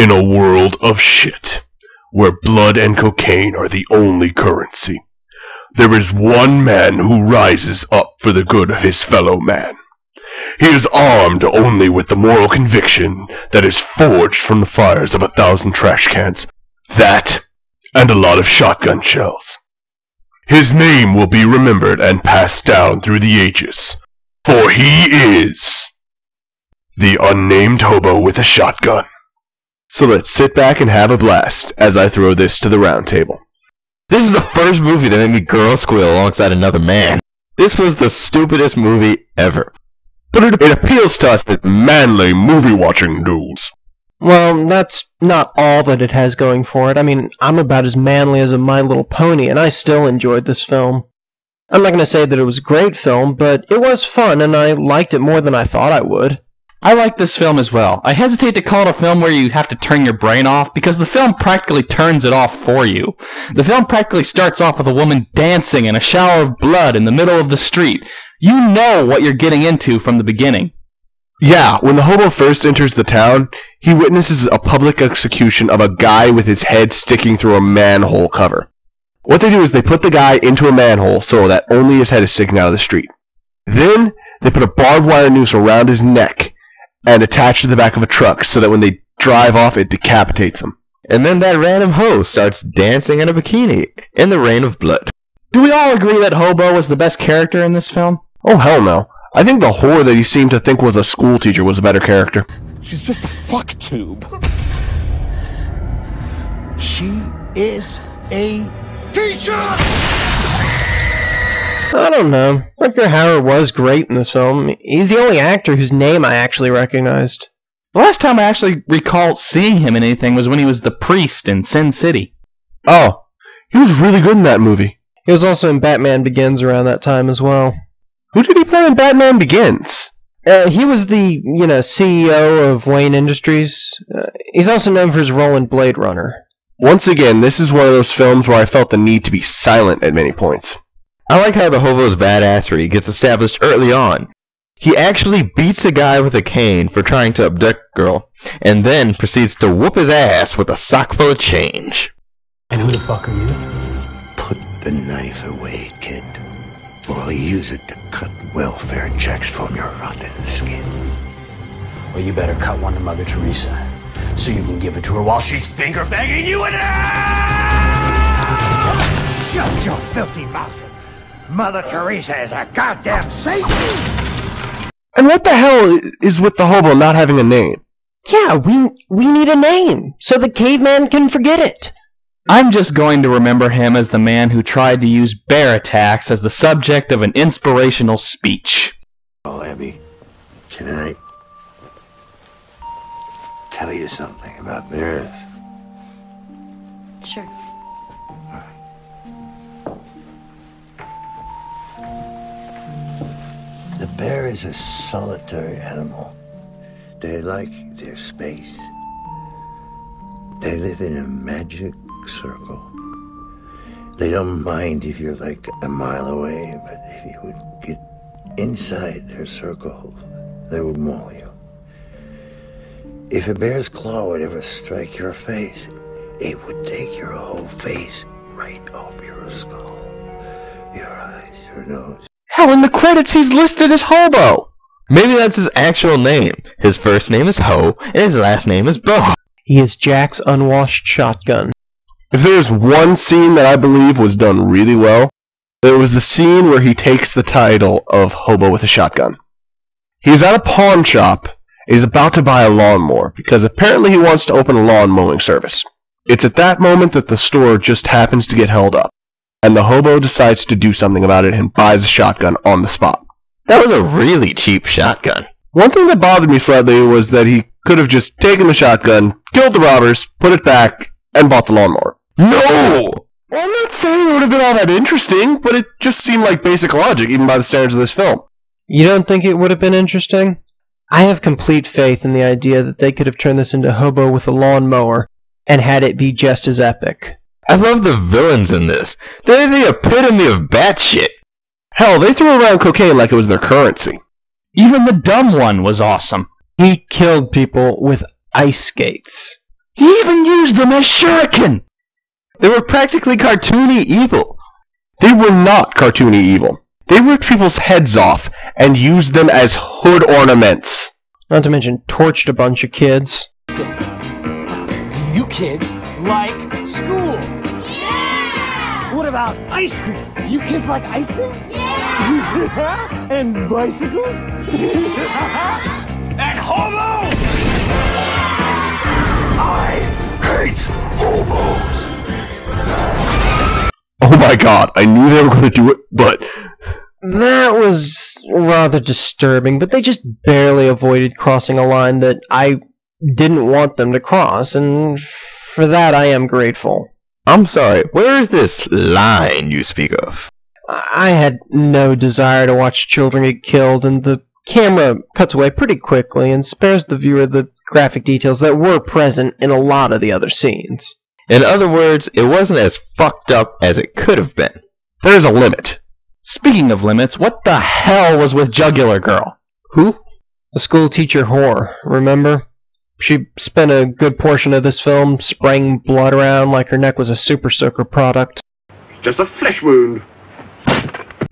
In a world of shit, where blood and cocaine are the only currency, there is one man who rises up for the good of his fellow man. He is armed only with the moral conviction that is forged from the fires of 1,000 trash cans. That, and a lot of shotgun shells. His name will be remembered and passed down through the ages, for he is the unnamed hobo with a shotgun. So let's sit back and have a blast as I throw this to the round table. This is the first movie that made me girl squeal alongside another man. This was the stupidest movie ever. But it appeals to us as manly movie-watching dudes. Well, that's not all that it has going for it. I mean, I'm about as manly as a My Little Pony, and I still enjoyed this film. I'm not going to say that it was a great film, but it was fun, and I liked it more than I thought I would. I like this film as well. I hesitate to call it a film where you have to turn your brain off, because the film practically turns it off for you. The film practically starts off with a woman dancing in a shower of blood in the middle of the street. You know what you're getting into from the beginning. Yeah, when the hobo first enters the town, he witnesses a public execution of a guy with his head sticking through a manhole cover. What they do is they put the guy into a manhole so that only his head is sticking out of the street. Then, they put a barbed wire noose around his neck and attach to the back of a truck so that when they drive off, it decapitates him. And then that random hoe starts dancing in a bikini in the rain of blood. Do we all agree that Hobo was the best character in this film? Oh, hell no. I think the whore that he seemed to think was a school teacher was a better character. She's just a fuck tube. She is a teacher! I don't know. Rutger Hauer was great in this film. He's the only actor whose name I actually recognized. The last time I actually recall seeing him in anything was when he was the priest in Sin City. Oh, he was really good in that movie. He was also in Batman Begins around that time as well. Who did he play in Batman Begins? He was the, CEO of Wayne Industries. He's also known for his role in Blade Runner. Once again, this is one of those films where I felt the need to be silent at many points. I like how the hobo's badassery gets established early on. He actually beats a guy with a cane for trying to abduct a girl, and then proceeds to whoop his ass with a sock full of change. And who the fuck are you? Put the knife away, kid. Or I'll use it to cut welfare checks from your rotten skin. Well, you better cut one to Mother Teresa, so you can give it to her while she's finger-banging you in it! Shut your filthy mouth! Mother Teresa is a goddamn saint! And what the hell is with the hobo not having a name? Yeah, we need a name, so the caveman can forget it. I'm just going to remember him as the man who tried to use bear attacks as the subject of an inspirational speech. Oh, Abby, can I tell you something about bears? Sure. The bear is a solitary animal. They like their space. They live in a magic circle. They don't mind if you're like a mile away, but if you would get inside their circle, they would maul you. If a bear's claw would ever strike your face, it would take your whole face right off your skull, your eyes, your nose. Hell, in the credits he's listed as Hobo! Maybe that's his actual name. His first name is Ho, and his last name is Bo. He is Jack's unwashed shotgun. If there's one scene that I believe was done really well, it was the scene where he takes the title of Hobo with a Shotgun. He's at a pawn shop, and he's about to buy a lawnmower, because apparently he wants to open a lawn mowing service. It's at that moment that the store just happens to get held up, and the hobo decides to do something about it and buys a shotgun on the spot. That was a really cheap shotgun. One thing that bothered me slightly was that he could have just taken the shotgun, killed the robbers, put it back, and bought the lawnmower. No! Well, I'm not saying it would have been all that interesting, but it just seemed like basic logic, even by the standards of this film. You don't think it would have been interesting? I have complete faith in the idea that they could have turned this into Hobo with a lawnmower and had it be just as epic. I love the villains in this. They're the epitome of batshit. Hell, they threw around cocaine like it was their currency. Even the dumb one was awesome. He killed people with ice skates. He even used them as shuriken! They were practically cartoony evil. They were not cartoony evil. They ripped people's heads off and used them as hood ornaments. Not to mention torched a bunch of kids. Do you kids like school? Yeah! What about ice cream? Do you kids like ice cream? Yeah! And bicycles? And hobos? I hate hobos! Oh my god, I knew they were going to do it, but... That was rather disturbing, but they just barely avoided crossing a line that I didn't want them to cross, and for that I am grateful. I'm sorry, where is this line you speak of? I had no desire to watch children get killed, and the camera cuts away pretty quickly and spares the viewer the graphic details that were present in a lot of the other scenes. In other words, it wasn't as fucked up as it could have been. There is a limit. Speaking of limits, what the hell was with Jugular Girl? Who? The school teacher whore, remember? She spent a good portion of this film spraying blood around like her neck was a Super Soaker product. Just a flesh wound.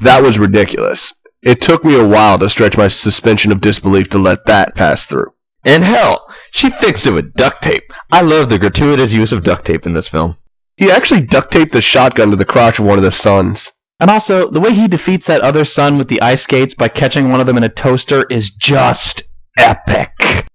That was ridiculous. It took me a while to stretch my suspension of disbelief to let that pass through. And hell, she fixed it with duct tape. I love the gratuitous use of duct tape in this film. He actually duct taped the shotgun to the crotch of one of the sons. And also, the way he defeats that other son with the ice skates by catching one of them in a toaster is just epic.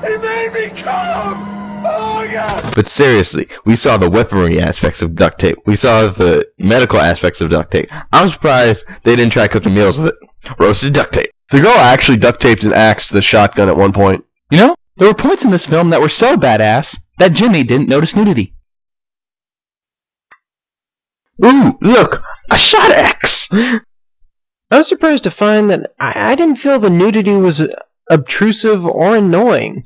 He made me come! Oh, God! But seriously, we saw the weaponry aspects of duct tape. We saw the medical aspects of duct tape. I'm surprised they didn't try cooking meals with it. Roasted duct tape. The girl actually duct taped an axe to the shotgun at one point. You know, there were points in this film that were so badass that Jimmy didn't notice nudity. Ooh, look! A shot axe! I was surprised to find that I didn't feel the nudity was obtrusive or annoying.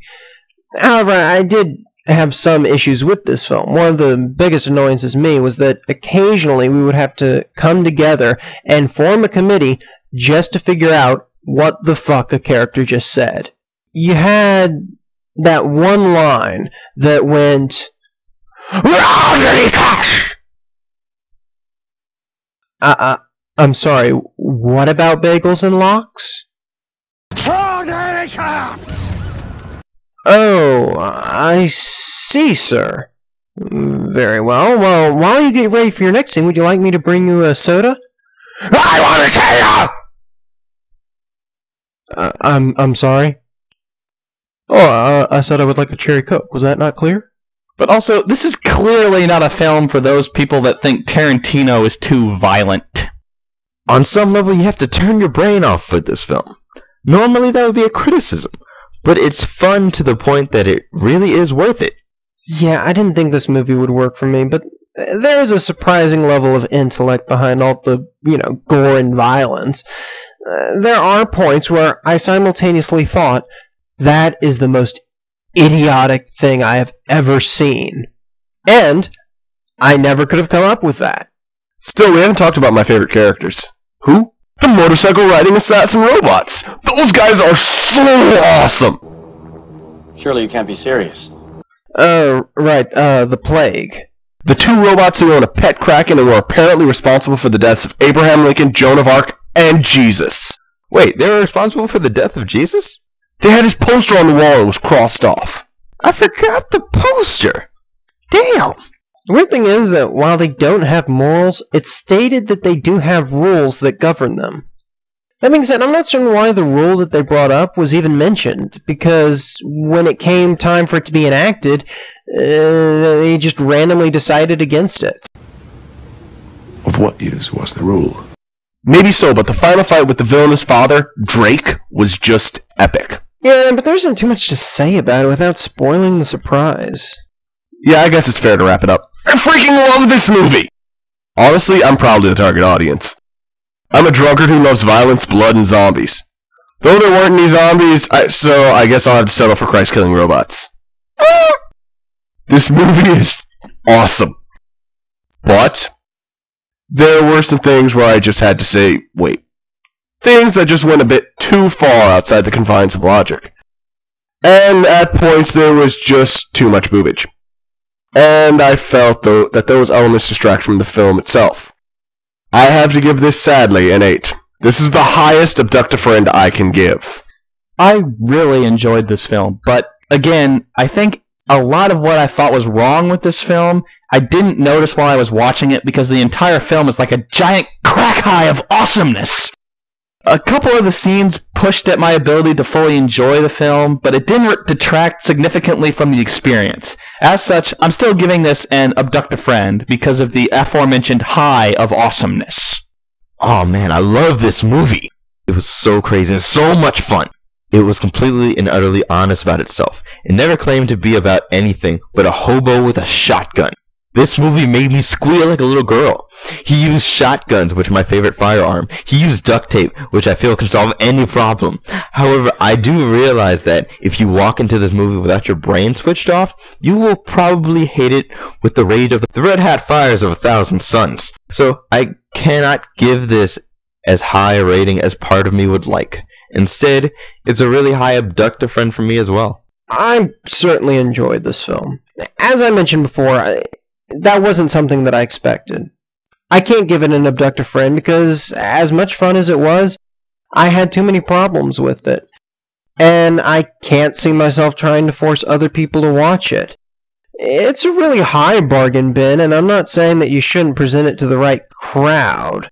However, I did have some issues with this film. One of the biggest annoyances to me was that occasionally we would have to come together and form a committee just to figure out what the fuck a character just said. You had that one line that went, I'm sorry, what about bagels and locks? Oh, I see, sir. Very well. Well, while you get ready for your next scene, would you like me to bring you a soda? I want to tell you! I'm sorry. Oh, I said I would like a cherry Coke. Was that not clear? But also, this is clearly not a film for those people that think Tarantino is too violent. On some level, you have to turn your brain off with this film. Normally, that would be a criticism. But it's fun to the point that it really is worth it. Yeah, I didn't think this movie would work for me, but there is a surprising level of intellect behind all the, gore and violence. There are points where I simultaneously thought, that is the most idiotic thing I have ever seen. And I never could have come up with that. Still, we haven't talked about my favorite characters. Who? The motorcycle riding assassin robots! Those guys are so awesome! Surely you can't be serious. Right, the plague. The two robots who own a pet kraken and were apparently responsible for the deaths of Abraham Lincoln, Joan of Arc, and Jesus. Wait, they were responsible for the death of Jesus? They had his poster on the wall and was crossed off. I forgot the poster! Damn! The weird thing is that while they don't have morals, it's stated that they do have rules that govern them. That being said, I'm not certain why the rule that they brought up was even mentioned, because when it came time for it to be enacted, they just randomly decided against it. Of what use was the rule? Maybe so, but the final fight with the villainous father, Drake, was just epic. Yeah, but there isn't too much to say about it without spoiling the surprise. Yeah, I guess it's fair to wrap it up. I freaking love this movie! Honestly, I'm probably the target audience. I'm a drunkard who loves violence, blood, and zombies. Though there weren't any zombies, so I guess I'll have to settle for Christ-killing robots. This movie is awesome. But there were some things where I just had to say, wait. Things that just went a bit too far outside the confines of logic. And at points there was just too much boobage. And I felt that those elements distract from the film itself. I have to give this sadly an 8. This is the highest abduct a friend I can give. I really enjoyed this film, but again, I think a lot of what I thought was wrong with this film, I didn't notice while I was watching it because the entire film is like a giant crack high of awesomeness. A couple of the scenes pushed at my ability to fully enjoy the film, but it didn't detract significantly from the experience. As such, I'm still giving this an abduct a friend because of the aforementioned high of awesomeness. Oh man, I love this movie. It was so crazy and so much fun. It was completely and utterly honest about itself. It never claimed to be about anything but a hobo with a shotgun. This movie made me squeal like a little girl. He used shotguns, which are my favorite firearm. He used duct tape, which I feel can solve any problem. However, I do realize that if you walk into this movie without your brain switched off, you will probably hate it with the rage of the red hat fires of 1,000 suns. So I cannot give this as high a rating as part of me would like. Instead, it's a really high abduct a friend for me as well. I certainly enjoyed this film. As I mentioned before, that wasn't something that I expected. I can't give it an abduct a friend because, as much fun as it was, I had too many problems with it. And I can't see myself trying to force other people to watch it. It's a really high bargain bin, and I'm not saying that you shouldn't present it to the right crowd.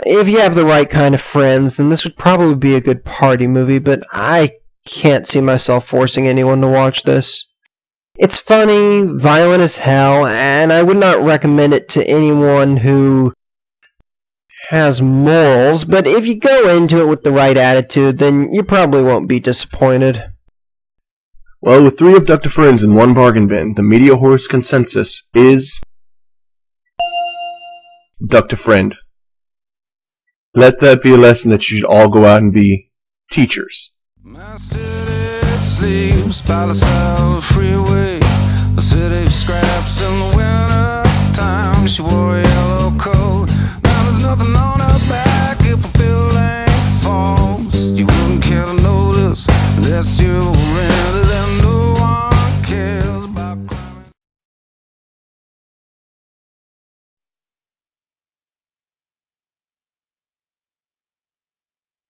If you have the right kind of friends, then this would probably be a good party movie, but I can't see myself forcing anyone to watch this. It's funny, violent as hell, and I would not recommend it to anyone who has morals, but if you go into it with the right attitude, then you probably won't be disappointed. Well, with 3 abduct a friends in 1 bargain bin, the MediaWhorz consensus is abduct a friend. Let that be a lesson that you should all go out and be teachers. My city sleeps by the side of the freeway. The city scraps in the winter time. She wore a yellow coat. Now there's nothing on her back if a building falls.